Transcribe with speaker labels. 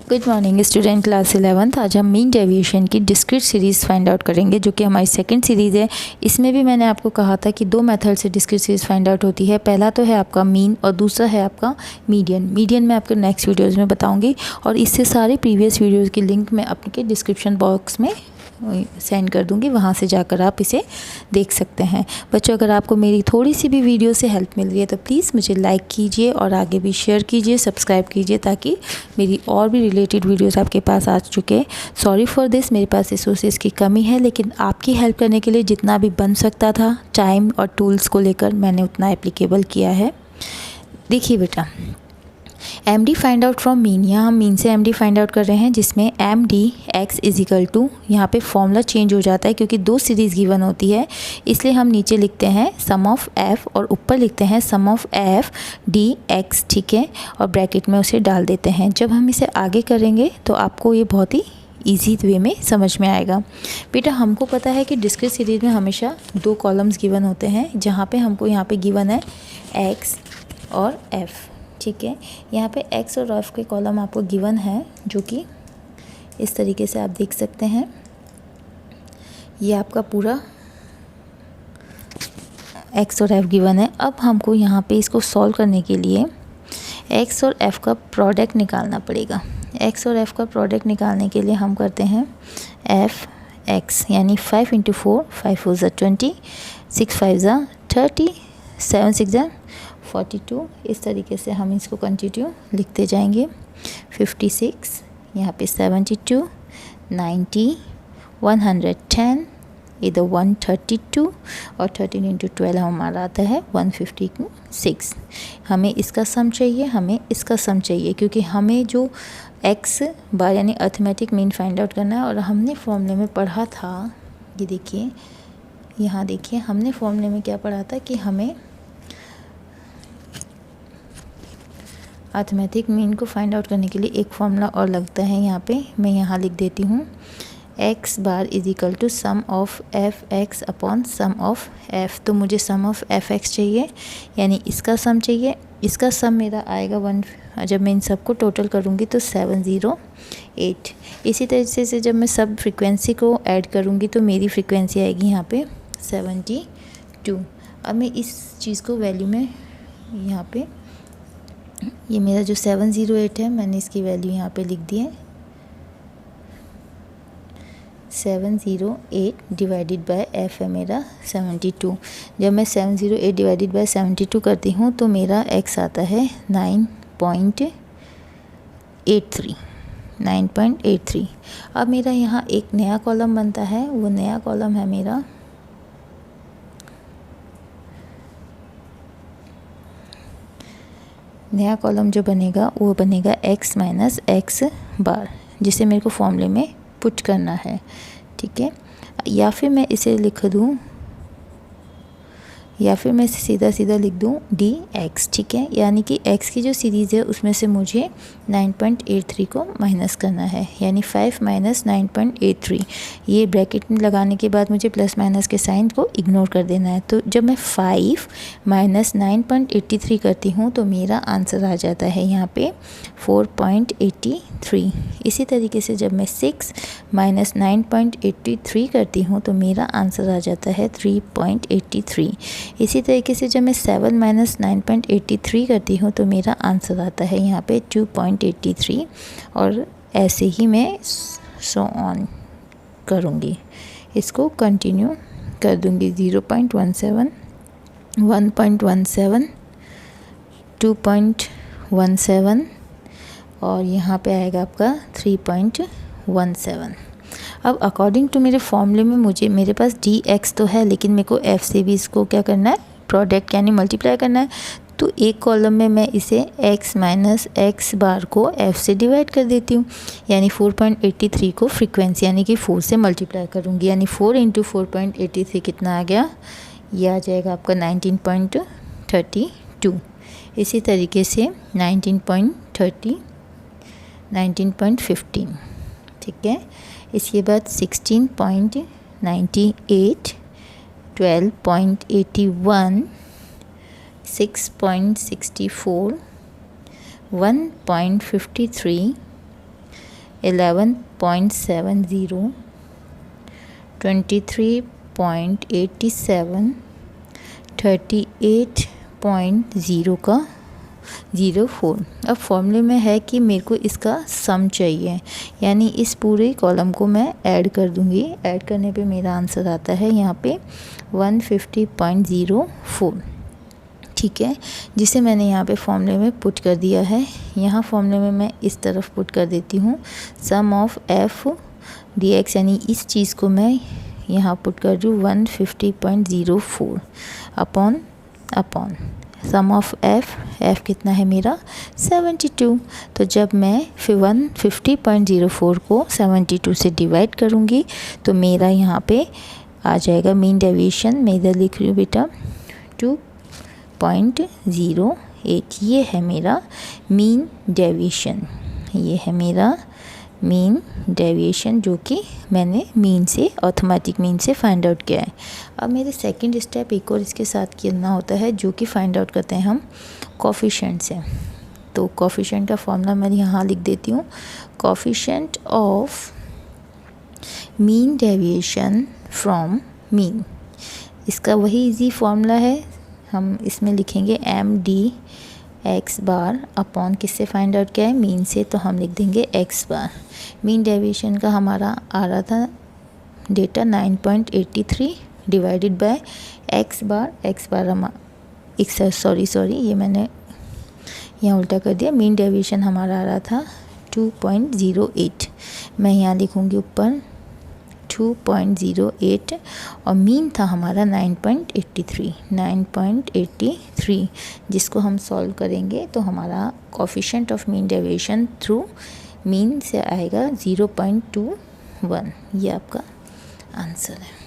Speaker 1: Good morning student, class 11th। आज हम mean deviation की डिस्क्रीट सीरीज़ फाइंड आउट करेंगे, जो कि हमारी सेकंड सीरीज़ है। इसमें भी मैंने आपको कहा था कि दो मेथड से डिस्क्रीट सीरीज़ फाइंड आउट होती है। पहला तो है आपका मीन और दूसरा है आपका मीडियन। मीडियन मैं आपको नेक्स्ट वीडियोज़ में बताऊँगी, और इससे सारे प्रीवियस वीडियोज़ की लिंक मैं आपके डिस्क्रिप्शन बॉक्स में सेंड कर दूंगी, वहाँ से जाकर आप इसे देख सकते हैं। बच्चों, अगर आपको मेरी थोड़ी सी भी वीडियो से हेल्प मिल रही है तो प्लीज़ मुझे लाइक कीजिए और आगे भी शेयर कीजिए, सब्सक्राइब कीजिए, ताकि मेरी और भी रिलेटेड वीडियोस आपके पास आ चुके। सॉरी फॉर दिस, मेरे पास रिसोर्सेज की कमी है, लेकिन आपकी हेल्प करने के लिए जितना भी बन सकता था टाइम और टूल्स को लेकर मैंने उतना एप्लीकेबल किया है। देखिए बेटा, M D find out from mean, यहाँ हम मीन से एम डी फाइंड आउट कर रहे हैं, जिसमें M D X is equal to, यहाँ पर फॉर्मूला चेंज हो जाता है क्योंकि दो सीरीज़ गिवन होती है, इसलिए हम नीचे लिखते हैं सम ऑफ एफ़ और ऊपर लिखते हैं सम ऑफ एफ़ डी एक्स, ठीक है, और ब्रैकेट में उसे डाल देते हैं। जब हम इसे आगे करेंगे तो आपको ये बहुत ही ईजी वे में समझ में आएगा। बेटा, हमको पता है कि डिस्क्रीट सीरीज़ में हमेशा दो कॉलम्स गिवन होते हैं, जहाँ पे हमको यहाँ पे गिवन है एक्स और एफ़, ठीक है। यहाँ पे एक्स और एफ के कॉलम आपको गिवन है, जो कि इस तरीके से आप देख सकते हैं। ये आपका पूरा एक्स और एफ गिवन है। अब हमको यहाँ पे इसको सॉल्व करने के लिए एक्स और एफ का प्रोडक्ट निकालना पड़ेगा। एक्स और एफ का प्रोडक्ट निकालने के लिए हम करते हैं एफ एक्स, यानी 5 × 4, 5 4 ज़ा 20, 6 5 ज़ा 30, 7 6 ज़ा 42। इस तरीके से हम इसको कंटिन्यू लिखते जाएंगे। 56, यहाँ पे 72, 90, 110, इधर 132, और 13 × 12 हमारा आता है 156। हमें इसका सम चाहिए, हमें इसका सम चाहिए, क्योंकि हमें जो एक्स बार यानी अर्थमेटिक मीन फाइंड आउट करना है। और हमने फॉर्मूले में पढ़ा था, ये देखिए, यहाँ देखिए, हमने फॉर्मूले में क्या पढ़ा था कि हमें अर्थमेटिक मीन को फाइंड आउट करने के लिए एक फॉर्मूला और लगता है। यहाँ पे मैं यहाँ लिख देती हूँ, X bar is equal to sum of F X upon sum of F. तो मुझे सम ऑफ एफ एक्स चाहिए, यानी इसका सम चाहिए। इसका सम मेरा आएगा 1, जब मैं इन सबको टोटल करूँगी तो 708। इसी तरीके से जब मैं सब फ्रीक्वेंसी को ऐड करूँगी तो मेरी फ्रीक्वेंसी आएगी यहाँ पे 72। अब मैं इस चीज़ को वैल्यू में यहाँ पे, ये मेरा जो 708 है, मैंने इसकी वैल्यू यहाँ पे लिख दी है 708 डिवाइडेड बाय एफ है मेरा 72। जब मैं 708 डिवाइडेड बाय 72 करती हूँ तो मेरा एक्स आता है 9.83। अब मेरा यहाँ एक नया कॉलम बनता है, वो नया कॉलम है मेरा नया कॉलम जो बनेगा वो बनेगा x माइनस एक्स बार, जिसे मेरे को फॉर्मूले में पुट करना है, ठीक है। या फिर मैं इसे लिख दूँ, या फिर मैं इसे सीधा सीधा लिख दूँ डी एक्स, ठीक है। यानी कि x की जो सीरीज़ है उसमें से मुझे 9.83 को माइनस करना है, यानी 5 माइनस 9.83। ये ब्रैकेट में लगाने के बाद मुझे प्लस माइनस के साइन को इग्नोर कर देना है। तो जब मैं 5 माइनस 9.83 करती हूँ तो मेरा आंसर आ जाता है यहाँ पे 4.83। इसी तरीके से जब मैं 6 माइनस 9.83 करती हूँ तो मेरा आंसर आ जाता है 3.83। इसी तरीके से जब मैं 7 माइनस 9.83 करती हूँ तो मेरा आंसर आता है यहाँ पे 2.83। और ऐसे ही मैं सो ऑन करूँगी, इसको कंटिन्यू कर दूँगी। 0.17, 1.17, 2.17, और यहाँ पे आएगा आपका 3.17। अब अकॉर्डिंग टू मेरे फॉर्मूले में मेरे पास डी एक्स तो है, लेकिन मेरे को एफ से भी इसको क्या करना है, प्रोडक्ट यानी मल्टीप्लाई करना है। तो एक कॉलम में मैं इसे x माइनस एक्स बार को f से डिवाइड कर देती हूँ, यानी 4.83 को फ्रीक्वेंसी यानी कि 4 से मल्टीप्लाई करूँगी, यानी 4 × 4.83 कितना आ गया, ये आ जाएगा आपका 19.32। इसी तरीके से 19.30, 19.15, ठीक है। इसके बाद 16.98, 12.81, 6.64, 1.53, 11.70, 23.87, 38.0 का 04। अब फॉर्मूले में है कि मेरे को इसका सम चाहिए, यानी इस पूरे कॉलम को मैं ऐड कर दूंगी। ऐड करने पे मेरा आंसर आता है यहाँ पे 150.04, ठीक है, जिसे मैंने यहाँ पे फॉर्मूले में पुट कर दिया है। यहाँ फॉर्मूले में मैं इस तरफ पुट कर देती हूँ सम ऑफ एफ डी एक्स, यानी इस चीज़ को मैं यहाँ पुट कर दूँ 150.04 अपॉन सम ऑफ एफ कितना है मेरा 72। तो जब मैं 150.04 को 72 से डिवाइड करूँगी तो मेरा यहाँ पे आ जाएगा मीन डेविएशन। मैं इधर लिख रही हूँ बेटा 2.08। ये है मेरा मीन डेविएशन, ये है मेरा मीन डेविएशन जो कि मैंने मीन से अर्थमेटिक मीन से फाइंड आउट किया है। अब मेरे सेकंड स्टेप एक और इसके साथ करना होता है जो कि फाइंड आउट करते हैं हम कोफिशिएंट से। तो कोफिशिएंट का फॉर्मूला मैं यहाँ लिख देती हूँ, coefficient of mean deviation from mean. इसका वही इजी फॉर्मूला है, हम इसमें लिखेंगे M D X bar upon किससे फाइंड आउट किया है, मीन से, तो हम लिख देंगे एक्स बार। मीन डेविएशन का हमारा आ रहा था डेटा 9.83 डिवाइडेड बाय एक्स बार हम सॉरी ये मैंने यहाँ उल्टा कर दिया। मीन डेविएशन हमारा आ रहा था 2.08, मैं यहाँ लिखूँगी ऊपर 2.08 और मीन था हमारा 9.83, जिसको हम सॉल्व करेंगे तो हमारा coefficient of mean deviation through mean से आएगा 0.21। ये आपका आंसर है।